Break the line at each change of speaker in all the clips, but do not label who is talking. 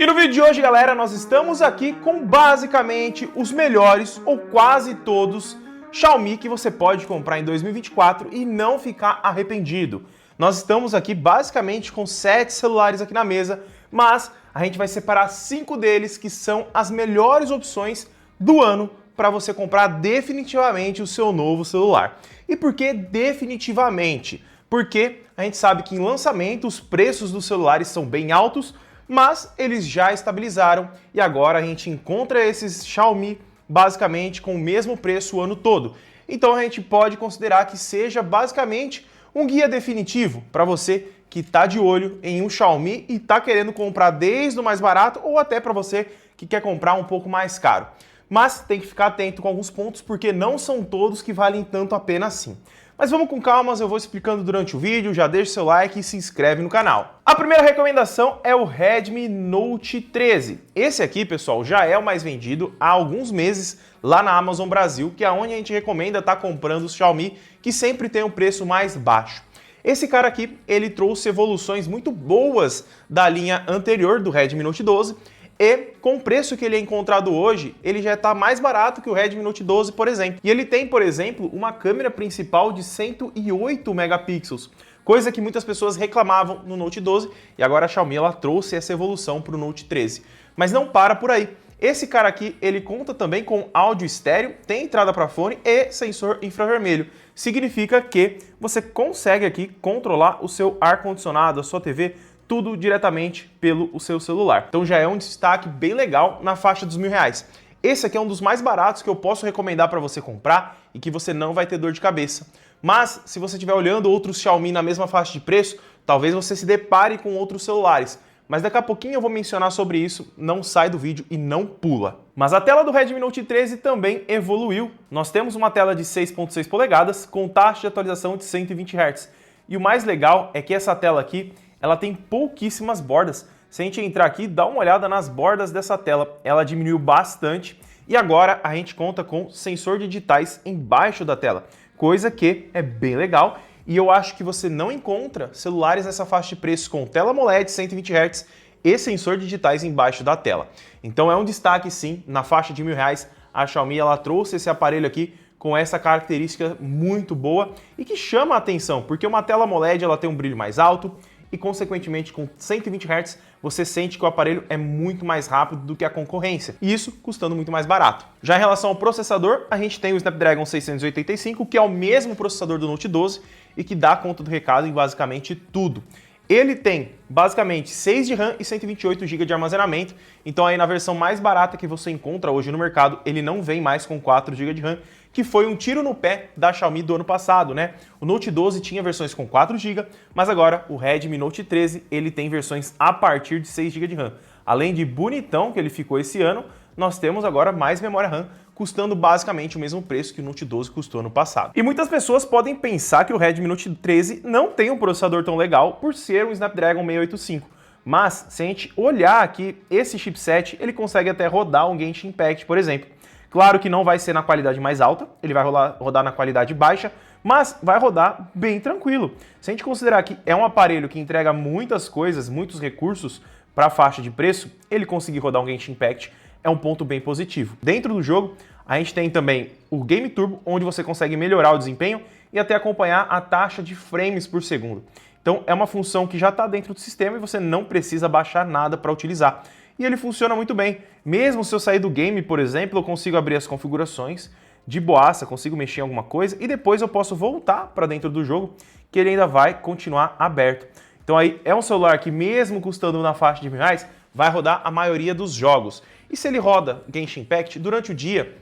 E no vídeo de hoje, galera, nós estamos aqui com basicamente os melhores, ou quase todos, Xiaomi que você pode comprar em 2024 e não ficar arrependido. Nós estamos aqui basicamente com 7 celulares aqui na mesa, mas a gente vai separar 5 deles que são as melhores opções do ano para você comprar definitivamente o seu novo celular. E por que definitivamente? Porque a gente sabe que em lançamento os preços dos celulares são bem altos, mas eles já estabilizaram e agora a gente encontra esses Xiaomi basicamente com o mesmo preço o ano todo. Então a gente pode considerar que seja basicamente um guia definitivo para você que está de olho em um Xiaomi e está querendo comprar desde o mais barato ou até para você que quer comprar um pouco mais caro. Mas tem que ficar atento com alguns pontos porque não são todos que valem tanto a pena assim. Mas vamos com calma, eu vou explicando durante o vídeo, já deixa seu like e se inscreve no canal. A primeira recomendação é o Redmi Note 13. Esse aqui, pessoal, já é o mais vendido há alguns meses lá na Amazon Brasil, que é onde a gente recomenda estar comprando os Xiaomi, que sempre tem um preço mais baixo. Esse cara aqui, ele trouxe evoluções muito boas da linha anterior do Redmi Note 12, e com o preço que ele é encontrado hoje, ele já está mais barato que o Redmi Note 12, por exemplo. E ele tem, por exemplo, uma câmera principal de 108 megapixels, coisa que muitas pessoas reclamavam no Note 12, e agora a Xiaomi ela trouxe essa evolução para o Note 13. Mas não para por aí. Esse cara aqui, ele conta também com áudio estéreo, tem entrada para fone e sensor infravermelho. Significa que você consegue aqui controlar o seu ar-condicionado, a sua TV, tudo diretamente pelo seu celular. Então já é um destaque bem legal na faixa dos R$1.000. Esse aqui é um dos mais baratos que eu posso recomendar para você comprar e que você não vai ter dor de cabeça. Mas se você estiver olhando outros Xiaomi na mesma faixa de preço, talvez você se depare com outros celulares. Mas daqui a pouquinho eu vou mencionar sobre isso, não sai do vídeo e não pula. Mas a tela do Redmi Note 13 também evoluiu. Nós temos uma tela de 6.6 polegadas com taxa de atualização de 120 Hz. E o mais legal é que essa tela aqui, ela tem pouquíssimas bordas. Se a gente entrar aqui, dá uma olhada nas bordas dessa tela, ela diminuiu bastante e agora a gente conta com sensor de digitais embaixo da tela, coisa que é bem legal e eu acho que você não encontra celulares nessa faixa de preço com tela AMOLED 120 Hz e sensor de digitais embaixo da tela. Então é um destaque sim, na faixa de R$1.000, a Xiaomi ela trouxe esse aparelho aqui com essa característica muito boa e que chama a atenção, porque uma tela AMOLED ela tem um brilho mais alto, e, consequentemente, com 120 Hz, você sente que o aparelho é muito mais rápido do que a concorrência, e isso custando muito mais barato. Já em relação ao processador, a gente tem o Snapdragon 685, que é o mesmo processador do Note 12 e que dá conta do recado em basicamente tudo. Ele tem, basicamente, 6 de RAM e 128 GB de armazenamento, então aí na versão mais barata que você encontra hoje no mercado, ele não vem mais com 4 GB de RAM, que foi um tiro no pé da Xiaomi do ano passado, né? O Note 12 tinha versões com 4 GB, mas agora o Redmi Note 13, ele tem versões a partir de 6 GB de RAM. Além de bonitão que ele ficou esse ano, nós temos agora mais memória RAM, custando basicamente o mesmo preço que o Note 12 custou ano passado. E muitas pessoas podem pensar que o Redmi Note 13 não tem um processador tão legal por ser um Snapdragon 685. Mas, se a gente olhar aqui, esse chipset, ele consegue até rodar um Genshin Impact, por exemplo. Claro que não vai ser na qualidade mais alta, ele vai rodar na qualidade baixa, mas vai rodar bem tranquilo. Se a gente considerar que é um aparelho que entrega muitas coisas, muitos recursos para a faixa de preço, ele conseguir rodar um Genshin Impact é um ponto bem positivo. Dentro do jogo, a gente tem também o Game Turbo, onde você consegue melhorar o desempenho e até acompanhar a taxa de frames por segundo. Então é uma função que já está dentro do sistema e você não precisa baixar nada para utilizar. E ele funciona muito bem. Mesmo se eu sair do game, por exemplo, eu consigo abrir as configurações de boaça, consigo mexer em alguma coisa e depois eu posso voltar para dentro do jogo, que ele ainda vai continuar aberto. Então aí é um celular que mesmo custando na faixa de R$1.000, vai rodar a maioria dos jogos. E se ele roda Genshin Impact, durante o dia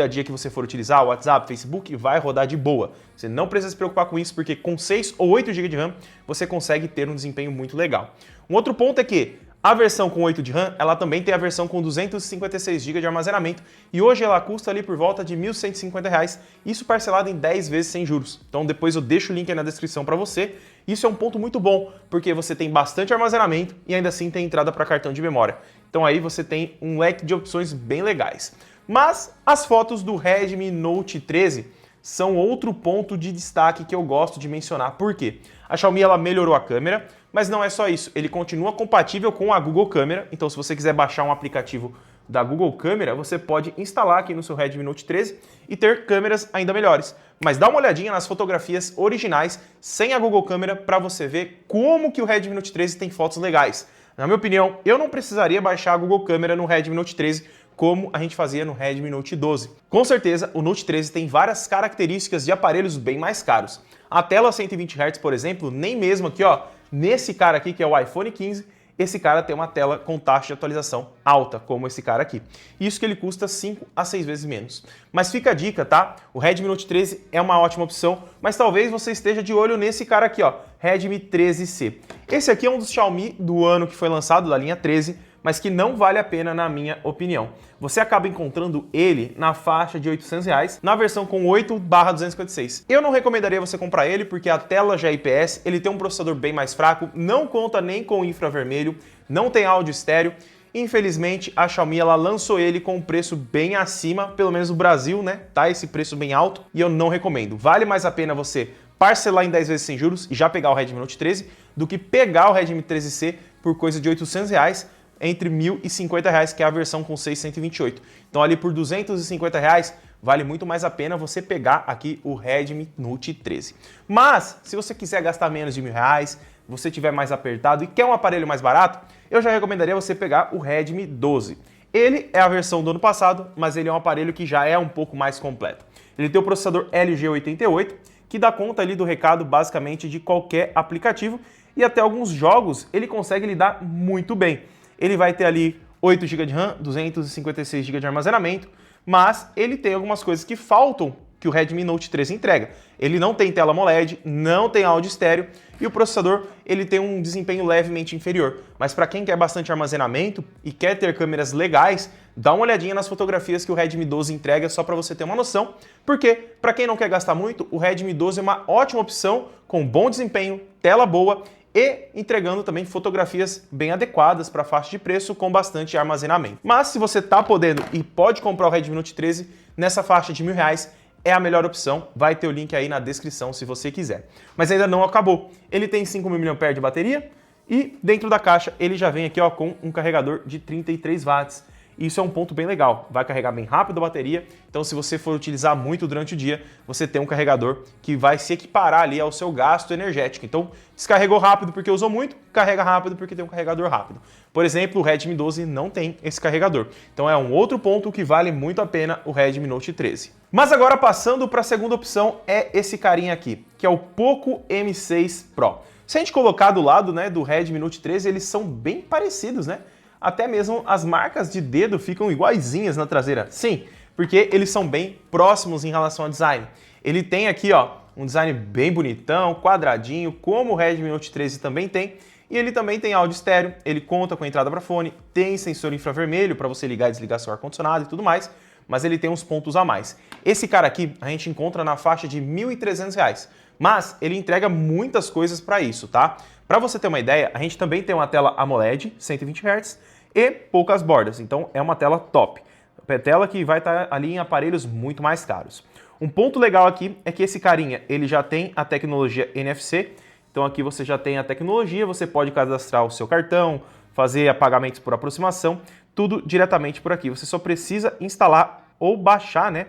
a dia que você for utilizar, o WhatsApp, Facebook, vai rodar de boa. Você não precisa se preocupar com isso, porque com 6 ou 8 GB de RAM, você consegue ter um desempenho muito legal. Um outro ponto é que a versão com 8 de RAM, ela também tem a versão com 256 GB de armazenamento e hoje ela custa ali por volta de R$ 1.150, isso parcelado em 10 vezes sem juros. Então depois eu deixo o link aí na descrição para você. Isso é um ponto muito bom, porque você tem bastante armazenamento e ainda assim tem entrada para cartão de memória. Então aí você tem um leque de opções bem legais. Mas as fotos do Redmi Note 13 são outro ponto de destaque que eu gosto de mencionar. Por quê? A Xiaomi ela melhorou a câmera, Mas não é só isso, ele continua compatível com a Google Câmera, então se você quiser baixar um aplicativo da Google Câmera, você pode instalar aqui no seu Redmi Note 13 e ter câmeras ainda melhores. Mas dá uma olhadinha nas fotografias originais sem a Google Câmera para você ver como que o Redmi Note 13 tem fotos legais. Na minha opinião, eu não precisaria baixar a Google Câmera no Redmi Note 13 como a gente fazia no Redmi Note 12. Com certeza, o Note 13 tem várias características de aparelhos bem mais caros. A tela 120 Hz, por exemplo, nem mesmo aqui, ó, nesse cara aqui que é o iPhone 15, esse cara tem uma tela com taxa de atualização alta, como esse cara aqui. Isso que ele custa 5 a 6 vezes menos. Mas fica a dica, tá? O Redmi Note 13 é uma ótima opção, mas talvez você esteja de olho nesse cara aqui, ó, Redmi 13C. Esse aqui é um dos Xiaomi do ano que foi lançado, da linha 13, mas que não vale a pena na minha opinião. Você acaba encontrando ele na faixa de R$800, na versão com 8/256. Eu não recomendaria você comprar ele porque a tela já é IPS, ele tem um processador bem mais fraco, não conta nem com infravermelho, não tem áudio estéreo. Infelizmente, a Xiaomi ela lançou ele com um preço bem acima, pelo menos no Brasil, né? Tá esse preço bem alto e eu não recomendo. Vale mais a pena você parcelar em 10 vezes sem juros e já pegar o Redmi Note 13 do que pegar o Redmi 13C por coisa de R$800, entre R$1.050, que é a versão com 628. Então ali por R$250 vale muito mais a pena você pegar aqui o Redmi Note 13. Mas se você quiser gastar menos de R$1.000, você tiver mais apertado e quer um aparelho mais barato, eu já recomendaria você pegar o Redmi 12. Ele é a versão do ano passado, mas ele é um aparelho que já é um pouco mais completo. Ele tem o processador Helio G88, que dá conta ali do recado basicamente de qualquer aplicativo e até alguns jogos ele consegue lidar muito bem. Ele vai ter ali 8 GB de RAM, 256 GB de armazenamento, mas ele tem algumas coisas que faltam que o Redmi Note 13 entrega. Ele não tem tela AMOLED, não tem áudio estéreo e o processador ele tem um desempenho levemente inferior. Mas para quem quer bastante armazenamento e quer ter câmeras legais, dá uma olhadinha nas fotografias que o Redmi 12 entrega só para você ter uma noção, porque para quem não quer gastar muito, o Redmi 12 é uma ótima opção com bom desempenho, tela boa e entregando também fotografias bem adequadas para a faixa de preço com bastante armazenamento. Mas se você está podendo e pode comprar o Redmi Note 13 nessa faixa de R$1.000, é a melhor opção, vai ter o link aí na descrição se você quiser. Mas ainda não acabou, ele tem 5.000 mAh de bateria e dentro da caixa ele já vem aqui ó, com um carregador de 33 watts. Isso é um ponto bem legal, vai carregar bem rápido a bateria, então se você for utilizar muito durante o dia, você tem um carregador que vai se equiparar ali ao seu gasto energético. Então, descarregou rápido porque usou muito, carrega rápido porque tem um carregador rápido. Por exemplo, o Redmi 12 não tem esse carregador, então é um outro ponto que vale muito a pena o Redmi Note 13. Mas agora passando para a segunda opção é esse carinha aqui, que é o Poco M6 Pro. Se a gente colocar do lado né, do Redmi Note 13, eles são bem parecidos, né? Até mesmo as marcas de dedo ficam iguaizinhas na traseira. Sim, porque eles são bem próximos em relação ao design. Ele tem aqui ó, um design bem bonitão, quadradinho, como o Redmi Note 13 também tem. E ele também tem áudio estéreo, ele conta com entrada para fone, tem sensor infravermelho para você ligar e desligar seu ar-condicionado e tudo mais, mas ele tem uns pontos a mais. Esse cara aqui a gente encontra na faixa de R$1.300, mas ele entrega muitas coisas para isso, tá? Para você ter uma ideia, a gente também tem uma tela AMOLED 120 Hz e poucas bordas, então é uma tela top. É tela que vai estar ali em aparelhos muito mais caros. Um ponto legal aqui é que esse carinha, ele já tem a tecnologia NFC, então aqui você já tem a tecnologia, você pode cadastrar o seu cartão, fazer pagamentos por aproximação, tudo diretamente por aqui. Você só precisa instalar ou baixar, né,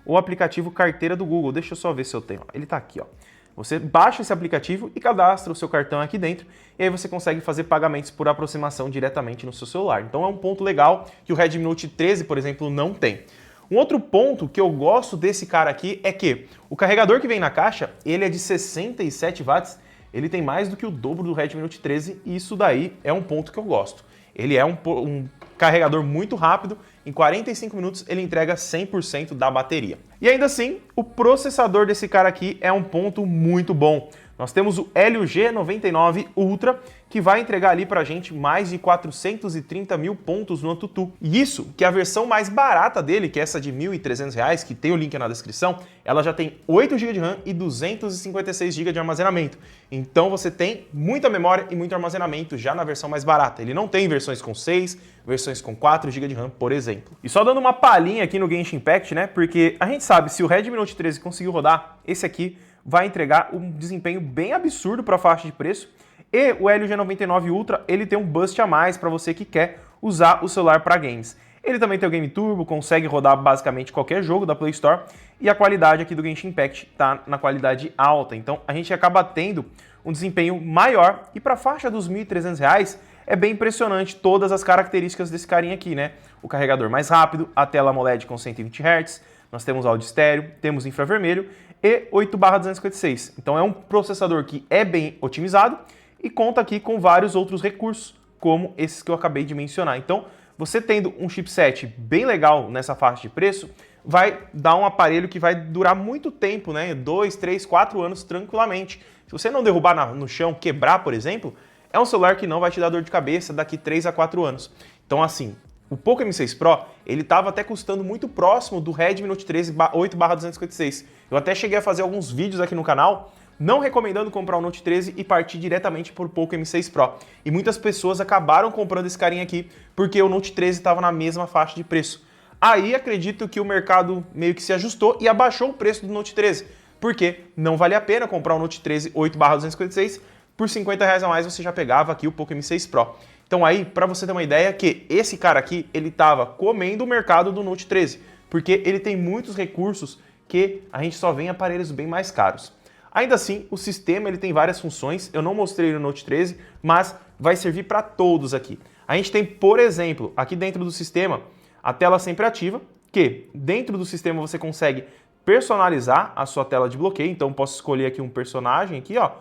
o aplicativo Carteira do Google. Deixa eu só ver se eu tenho. Ele está aqui, ó. Você baixa esse aplicativo e cadastra o seu cartão aqui dentro e aí você consegue fazer pagamentos por aproximação diretamente no seu celular. Então é um ponto legal que o Redmi Note 13, por exemplo, não tem. Um outro ponto que eu gosto desse cara aqui é que o carregador que vem na caixa, ele é de 67 watts, ele tem mais do que o dobro do Redmi Note 13 e isso daí é um ponto que eu gosto. Ele é um carregador muito rápido, em 45 minutos ele entrega 100% da bateria. E ainda assim, o processador desse cara aqui é um ponto muito bom. Nós temos o Helio G99 Ultra, que vai entregar ali pra gente mais de 430 mil pontos no AnTuTu. E isso, que a versão mais barata dele, que é essa de R$1.300, que tem o link na descrição, ela já tem 8 GB de RAM e 256 GB de armazenamento. Então você tem muita memória e muito armazenamento já na versão mais barata. Ele não tem versões com 6, versões com 4 GB de RAM, por exemplo. E só dando uma palhinha aqui no Genshin Impact, né? Porque a gente sabe, se o Redmi Note 13 conseguiu rodar, esse aqui vai entregar um desempenho bem absurdo para a faixa de preço E o Helio G99 Ultra, ele tem um boost a mais para você que quer usar o celular para games. Ele também tem o Game Turbo, consegue rodar basicamente qualquer jogo da Play Store e a qualidade aqui do Genshin Impact está na qualidade alta. Então a gente acaba tendo um desempenho maior e para a faixa dos R$ 1.300 é bem impressionante todas as características desse carinha aqui, né? O carregador mais rápido, a tela AMOLED com 120 Hz, nós temos áudio estéreo, temos infravermelho e 8/256. Então é um processador que é bem otimizado e conta aqui com vários outros recursos, como esses que eu acabei de mencionar. Então, você tendo um chipset bem legal nessa faixa de preço, vai dar um aparelho que vai durar muito tempo, né? 2, 3, 4 anos tranquilamente. Se você não derrubar no chão, quebrar, por exemplo, é um celular que não vai te dar dor de cabeça daqui 3 a 4 anos. Então, assim, o Poco M6 Pro, ele estava até custando muito próximo do Redmi Note 13 8/256. Eu até cheguei a fazer alguns vídeos aqui no canal, não recomendando comprar o Note 13 e partir diretamente por Poco M6 Pro. E muitas pessoas acabaram comprando esse carinha aqui porque o Note 13 estava na mesma faixa de preço. Aí acredito que o mercado meio que se ajustou e abaixou o preço do Note 13, porque não vale a pena comprar o Note 13 8/256, por R$ 50 a mais você já pegava aqui o Poco M6 Pro. Então aí, para você ter uma ideia, que esse cara aqui, ele estava comendo o mercado do Note 13, porque ele tem muitos recursos que a gente só vê em aparelhos bem mais caros. Ainda assim, o sistema ele tem várias funções, eu não mostrei no Note 13, mas vai servir para todos aqui. A gente tem, por exemplo, aqui dentro do sistema, a tela sempre ativa, que dentro do sistema você consegue personalizar a sua tela de bloqueio, então posso escolher aqui um personagem aqui, ó,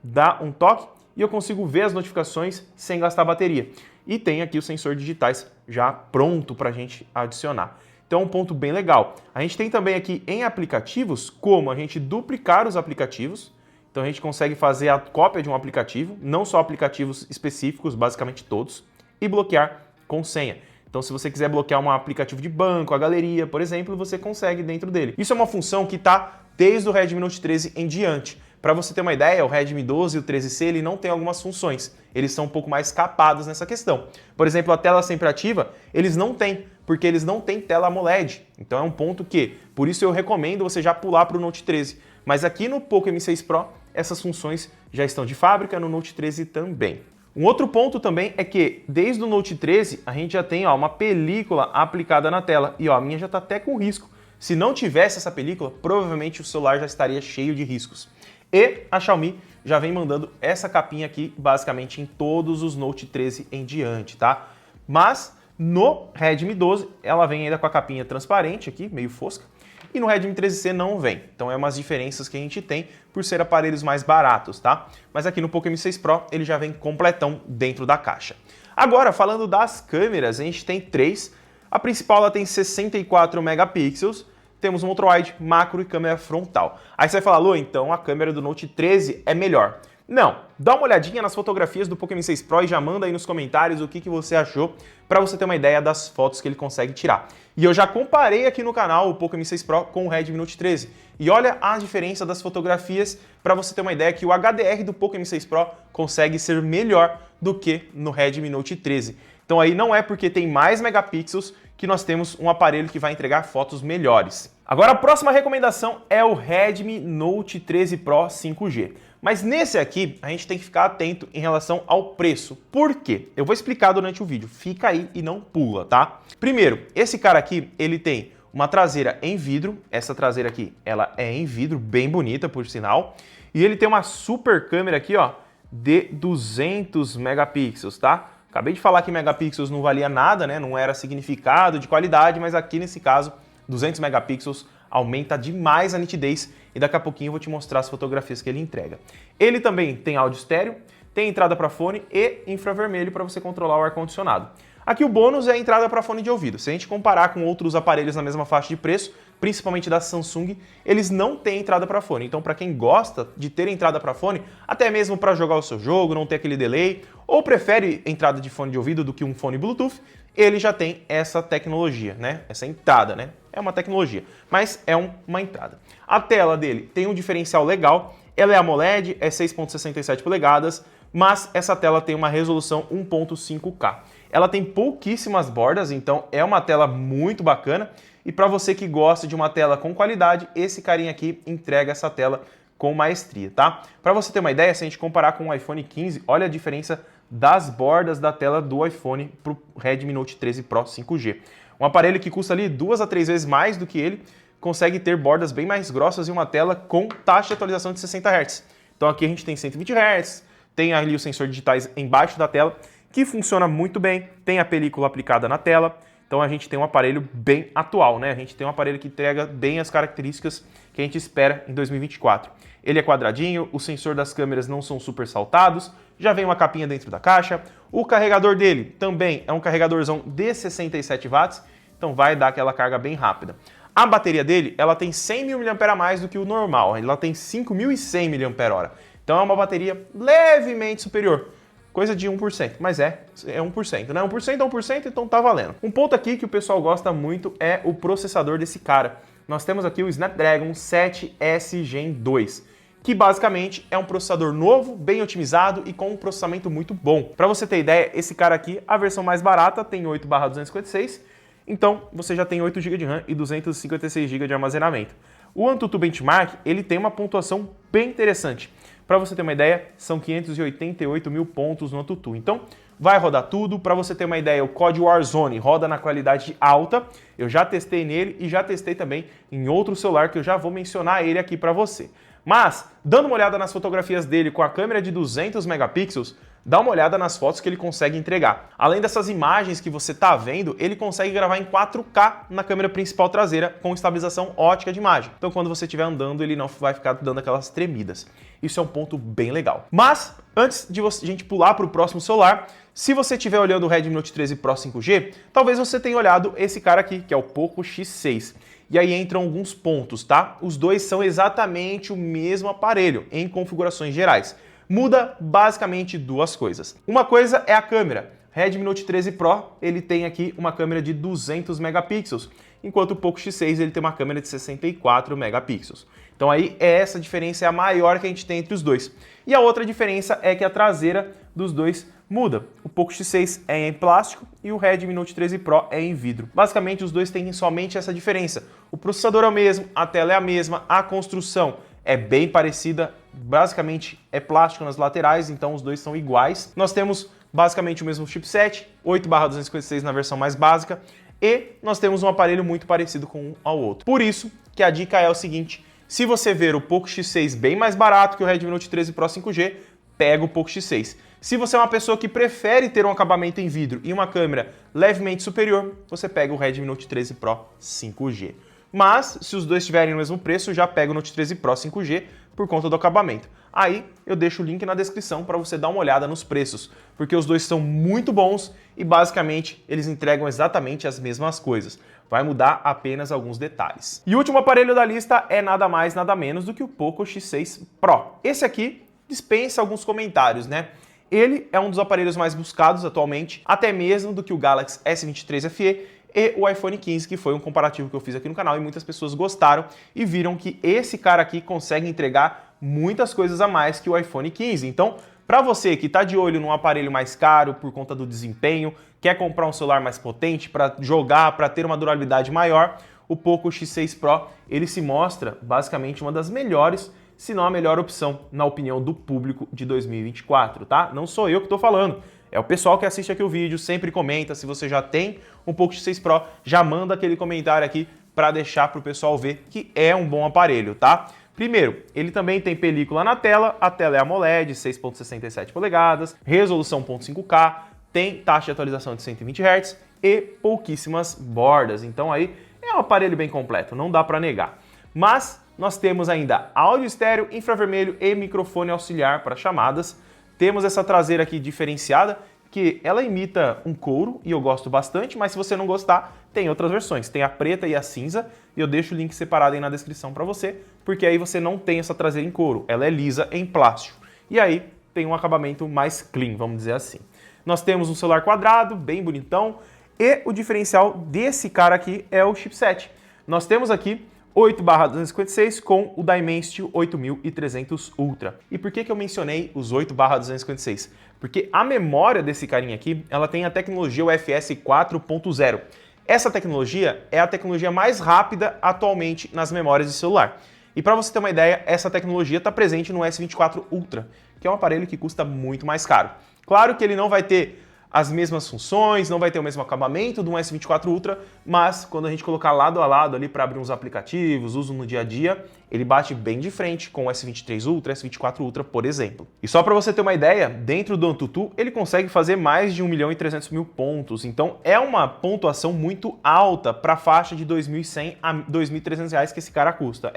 dar um toque e eu consigo ver as notificações sem gastar bateria. E tem aqui o sensor digitais já pronto para a gente adicionar. Então é um ponto bem legal. A gente tem também aqui em aplicativos, como a gente duplicar os aplicativos. Então a gente consegue fazer a cópia de um aplicativo, não só aplicativos específicos, basicamente todos, e bloquear com senha. Então se você quiser bloquear um aplicativo de banco, a galeria, por exemplo, você consegue dentro dele. Isso é uma função que está desde o Redmi Note 13 em diante. Para você ter uma ideia, o Redmi 12 e o 13C ele não tem algumas funções. Eles são um pouco mais capados nessa questão. Por exemplo, a tela sempre ativa, eles não têm, porque eles não têm tela AMOLED. Então é um ponto que, por isso eu recomendo você já pular para o Note 13. Mas aqui no Poco M6 Pro, essas funções já estão de fábrica, no Note 13 também. Um outro ponto também é que, desde o Note 13, a gente já tem uma película aplicada na tela. E a minha já está até com risco. Se não tivesse essa película, provavelmente o celular já estaria cheio de riscos. E a Xiaomi já vem mandando essa capinha aqui, basicamente em todos os Note 13 em diante, tá? Mas no Redmi 12, ela vem ainda com a capinha transparente aqui, meio fosca, e no Redmi 13C não vem. Então é umas diferenças que a gente tem por ser aparelhos mais baratos, tá? Mas aqui no Poco M6 Pro, ele já vem completão dentro da caixa. Agora, falando das câmeras, a gente tem três. A principal ela tem 64 megapixels, temos um ultra-wide, macro e câmera frontal. Aí você vai falar, Lu, então a câmera do Note 13 é melhor. Não, dá uma olhadinha nas fotografias do Poco M6 Pro e já manda aí nos comentários o que você achou, para você ter uma ideia das fotos que ele consegue tirar. E eu já comparei aqui no canal o Poco M6 Pro com o Redmi Note 13. E olha a diferença das fotografias, para você ter uma ideia que o HDR do Poco M6 Pro consegue ser melhor do que no Redmi Note 13. Então aí não é porque tem mais megapixels que nós temos um aparelho que vai entregar fotos melhores. Agora a próxima recomendação é o Redmi Note 13 Pro 5G. Mas nesse aqui a gente tem que ficar atento em relação ao preço. Por quê? Eu vou explicar durante o vídeo. Fica aí e não pula, tá? Primeiro, esse cara aqui, ele tem uma traseira em vidro. Essa traseira aqui, ela é em vidro, bem bonita por sinal. E ele tem uma super câmera aqui, ó, de 200 megapixels, tá? Acabei de falar que megapixels não valia nada, né? Não era significado de qualidade, mas aqui nesse caso, 200 megapixels aumenta demais a nitidez e daqui a pouquinho eu vou te mostrar as fotografias que ele entrega. Ele também tem áudio estéreo, tem entrada para fone e infravermelho para você controlar o ar-condicionado. Aqui o bônus é a entrada para fone de ouvido. Se a gente comparar com outros aparelhos na mesma faixa de preço, principalmente da Samsung, eles não têm entrada para fone. Então, para quem gosta de ter entrada para fone, até mesmo para jogar o seu jogo, não ter aquele delay, ou prefere entrada de fone de ouvido do que um fone Bluetooth, ele já tem essa tecnologia, né? Essa entrada, né? É uma tecnologia, mas é uma entrada. A tela dele tem um diferencial legal, ela é AMOLED, é 6.67 polegadas, mas essa tela tem uma resolução 1.5K. Ela tem pouquíssimas bordas, então é uma tela muito bacana. E para você que gosta de uma tela com qualidade, esse carinha aqui entrega essa tela com maestria, tá? Para você ter uma ideia, se a gente comparar com o iPhone 15, olha a diferença das bordas da tela do iPhone para o Redmi Note 13 Pro 5G. Um aparelho que custa ali 2 a 3 vezes mais do que ele, consegue ter bordas bem mais grossas e uma tela com taxa de atualização de 60 Hz. Então aqui a gente tem 120 Hz, tem ali os sensores digitais embaixo da tela, que funciona muito bem, tem a película aplicada na tela, então a gente tem um aparelho bem atual, né? A gente tem um aparelho que entrega bem as características que a gente espera em 2024. Ele é quadradinho, o sensor das câmeras não são super saltados, já vem uma capinha dentro da caixa. O carregador dele também é um carregadorzão de 67 watts, então vai dar aquela carga bem rápida. A bateria dele, ela tem 100 mAh a mais do que o normal, ela tem 5.100 mAh. Então é uma bateria levemente superior, coisa de 1%, mas é 1%, né? 1% é 1%, então tá valendo. Um ponto aqui que o pessoal gosta muito é o processador desse cara. Nós temos aqui o Snapdragon 7S Gen 2, que basicamente é um processador novo, bem otimizado e com um processamento muito bom. Para você ter ideia, esse cara aqui, a versão mais barata, tem 8/256, então você já tem 8 GB de RAM e 256 GB de armazenamento. O AnTuTu Benchmark, ele tem uma pontuação bem interessante. Para você ter uma ideia, são 588 mil pontos no AnTuTu. Então, vai rodar tudo. Para você ter uma ideia, o COD Warzone roda na qualidade alta. Eu já testei nele e já testei também em outro celular que eu já vou mencionar ele aqui para você. Mas, dando uma olhada nas fotografias dele com a câmera de 200 megapixels, dá uma olhada nas fotos que ele consegue entregar. Além dessas imagens que você está vendo, ele consegue gravar em 4K na câmera principal traseira com estabilização ótica de imagem. Então quando você estiver andando, ele não vai ficar dando aquelas tremidas. Isso é um ponto bem legal. Mas, antes de a gente pular para o próximo celular, se você estiver olhando o Redmi Note 13 Pro 5G, talvez você tenha olhado esse cara aqui, que é o Poco X6. E aí entram alguns pontos, tá? Os dois são exatamente o mesmo aparelho, em configurações gerais. Muda basicamente duas coisas. Uma coisa é a câmera. Redmi Note 13 Pro, ele tem aqui uma câmera de 200 megapixels, enquanto o Poco X6 ele tem uma câmera de 64 megapixels. Então aí essa diferença é a maior que a gente tem entre os dois. E a outra diferença é que a traseira dos dois muda. O Poco X6 é em plástico e o Redmi Note 13 Pro é em vidro. Basicamente os dois têm somente essa diferença. O processador é o mesmo, a tela é a mesma, a construção é bem parecida, basicamente é plástico nas laterais, então os dois são iguais. Nós temos basicamente o mesmo chipset, 8/256 na versão mais básica, e nós temos um aparelho muito parecido com um ao outro. Por isso que a dica é o seguinte: se você ver o Poco X6 bem mais barato que o Redmi Note 13 Pro 5G, pega o Poco X6. Se você é uma pessoa que prefere ter um acabamento em vidro e uma câmera levemente superior, você pega o Redmi Note 13 Pro 5G. Mas, se os dois estiverem no mesmo preço, já pega o Note 13 Pro 5G por conta do acabamento. Aí eu deixo o link na descrição para você dar uma olhada nos preços, porque os dois são muito bons e basicamente eles entregam exatamente as mesmas coisas. Vai mudar apenas alguns detalhes. E o último aparelho da lista é nada mais, nada menos do que o Poco X6 Pro. Esse aqui dispensa alguns comentários, né? Ele é um dos aparelhos mais buscados atualmente, até mesmo do que o Galaxy S23 FE e o iPhone 15, que foi um comparativo que eu fiz aqui no canal e muitas pessoas gostaram e viram que esse cara aqui consegue entregar muitas coisas a mais que o iPhone 15. Então, para você que está de olho num aparelho mais caro por conta do desempenho, quer comprar um celular mais potente para jogar, para ter uma durabilidade maior, o Poco X6 Pro, ele se mostra basicamente uma das melhores, se não a melhor opção, na opinião do público de 2024, tá? Não sou eu que estou falando, é o pessoal que assiste aqui o vídeo, sempre comenta. Se você já tem um Poco X6 Pro, já manda aquele comentário aqui para deixar para o pessoal ver que é um bom aparelho, tá? Primeiro, ele também tem película na tela, a tela é AMOLED, 6.67 polegadas, resolução 1.5K, tem taxa de atualização de 120 Hz e pouquíssimas bordas. Então aí é um aparelho bem completo, não dá para negar. Mas nós temos ainda áudio estéreo, infravermelho e microfone auxiliar para chamadas. Temos essa traseira aqui diferenciada, que ela imita um couro e eu gosto bastante, mas se você não gostar, tem outras versões. Tem a preta e a cinza, e eu deixo o link separado aí na descrição para você, porque aí você não tem essa traseira em couro, ela é lisa em plástico. E aí tem um acabamento mais clean, vamos dizer assim. Nós temos um celular quadrado, bem bonitão, e o diferencial desse cara aqui é o chipset. Nós temos aqui 8/256 com o Dimensity 8300 Ultra. E por que eu mencionei os 8/256? Porque a memória desse carinha aqui, ela tem a tecnologia UFS 4.0. Essa tecnologia é a tecnologia mais rápida atualmente nas memórias de celular. E para você ter uma ideia, essa tecnologia está presente no S24 Ultra, que é um aparelho que custa muito mais caro. Claro que ele não vai ter as mesmas funções, não vai ter o mesmo acabamento do S24 Ultra, mas quando a gente colocar lado a lado ali para abrir uns aplicativos, uso no dia a dia, ele bate bem de frente com o S23 Ultra, S24 Ultra, por exemplo. E só para você ter uma ideia, dentro do AnTuTu, ele consegue fazer mais de 1.300.000 pontos, então é uma pontuação muito alta para a faixa de R$ 2.100 a R$ 2.300 que esse cara custa.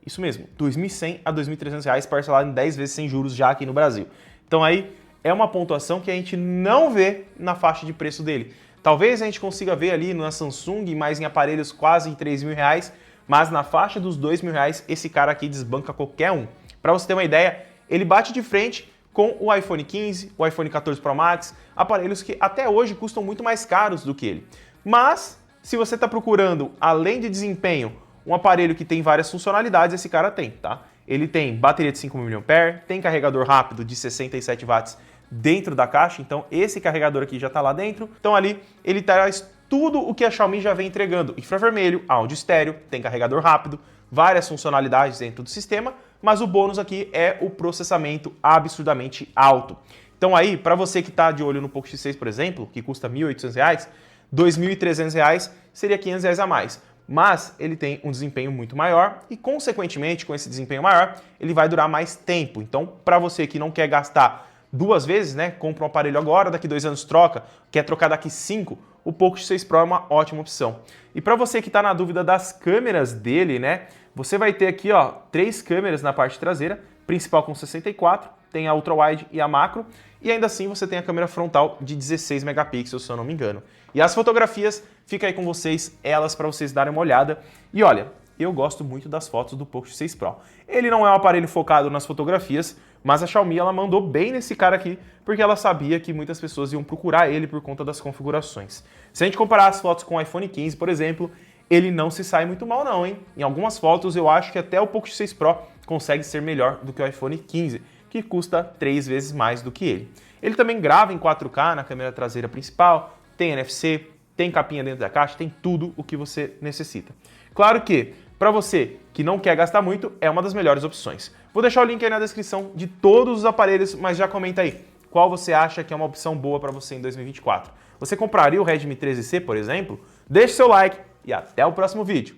Isso mesmo, R$ 2.100 a R$ 2.300 parcelado em 10 vezes sem juros já aqui no Brasil. Então aí é uma pontuação que a gente não vê na faixa de preço dele. Talvez a gente consiga ver ali na Samsung, mais em aparelhos quase em R$ 3.000, mas na faixa dos R$ 2.000 esse cara aqui desbanca qualquer um. Para você ter uma ideia, ele bate de frente com o iPhone 15, o iPhone 14 Pro Max, aparelhos que até hoje custam muito mais caros do que ele. Mas se você está procurando, além de desempenho, um aparelho que tem várias funcionalidades, esse cara tem, tá? Ele tem bateria de 5.000 mAh, tem carregador rápido de 67 watts dentro da caixa, então esse carregador aqui já está lá dentro. Então ali ele traz tudo o que a Xiaomi já vem entregando. Infravermelho, áudio estéreo, tem carregador rápido, várias funcionalidades dentro do sistema, mas o bônus aqui é o processamento absurdamente alto. Então aí, para você que está de olho no Poco X6, por exemplo, que custa R$ 1.800, R$ 2.300 seria R$ 500 a mais. Mas ele tem um desempenho muito maior e, consequentemente, com esse desempenho maior, ele vai durar mais tempo. Então, para você que não quer gastar duas vezes, né, compra um aparelho agora, daqui 2 anos troca, quer trocar daqui 5, o Poco X6 Pro é uma ótima opção. E para você que está na dúvida das câmeras dele, né, você vai ter aqui, ó, 3 câmeras na parte traseira, principal com 64, tem a ultra-wide e a macro, e ainda assim você tem a câmera frontal de 16 megapixels, se eu não me engano. E as fotografias, fica aí com vocês, elas para vocês darem uma olhada. E olha, eu gosto muito das fotos do Poco X6 Pro. Ele não é um aparelho focado nas fotografias, mas a Xiaomi ela mandou bem nesse cara aqui, porque ela sabia que muitas pessoas iam procurar ele por conta das configurações. Se a gente comparar as fotos com o iPhone 15, por exemplo, ele não se sai muito mal não, hein? Em algumas fotos eu acho que até o Poco X6 Pro consegue ser melhor do que o iPhone 15, que custa 3 vezes mais do que ele. Ele também grava em 4K na câmera traseira principal, tem NFC, tem capinha dentro da caixa, tem tudo o que você necessita. Claro que, para você que não quer gastar muito, é uma das melhores opções. Vou deixar o link aí na descrição de todos os aparelhos, mas já comenta aí, qual você acha que é uma opção boa para você em 2024? Você compraria o Redmi 13C, por exemplo? Deixe seu like e até o próximo vídeo.